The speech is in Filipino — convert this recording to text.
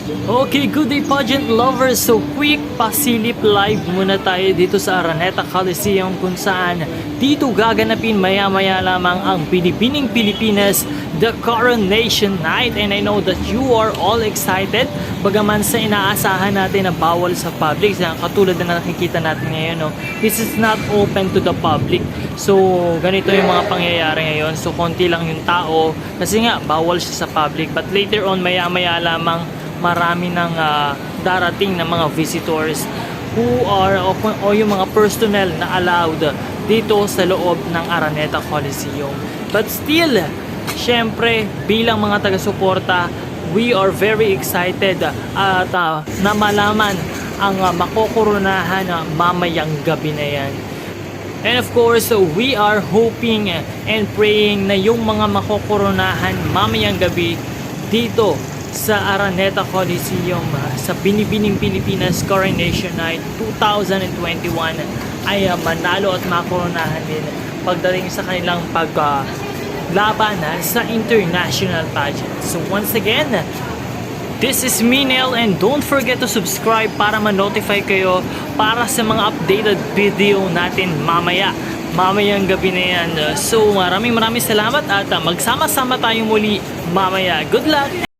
Okay, good day pageant lovers. So quick pasilip live muna tayo dito sa Araneta Coliseum kung saan dito gaganapin maya-maya lamang ang Binibining Pilipinas, the Coronation Night. And I know that you are all excited. Bagaman sa inaasahan natin na bawal sa public, katulad na nakikita natin ngayon, no? This is not open to the public. So ganito yung mga pangyayari ngayon. So konti lang yung tao kasi nga bawal siya sa public. But later on maya-maya lamang marami ng darating na mga visitors who are o yung mga personnel na allowed dito sa loob ng Araneta Coliseum. But still, syempre bilang mga taga-suporta, we are very excited at na malaman ang makokoronahan mamayang gabi na yan. And of course, we are hoping and praying na yung mga makokoronahan mamayang gabi dito sa Araneta Coliseum sa Binibining Pilipinas Coronation Night 2021 ay manalo at makoronahan din pagdating sa kanilang paglaban sa international pageant. So once again, this is Minel, and don't forget to subscribe para ma-notify kayo para sa mga updated video natin mamayang gabi na yan. So maraming salamat at magsama-sama tayong muli mamaya. Good luck!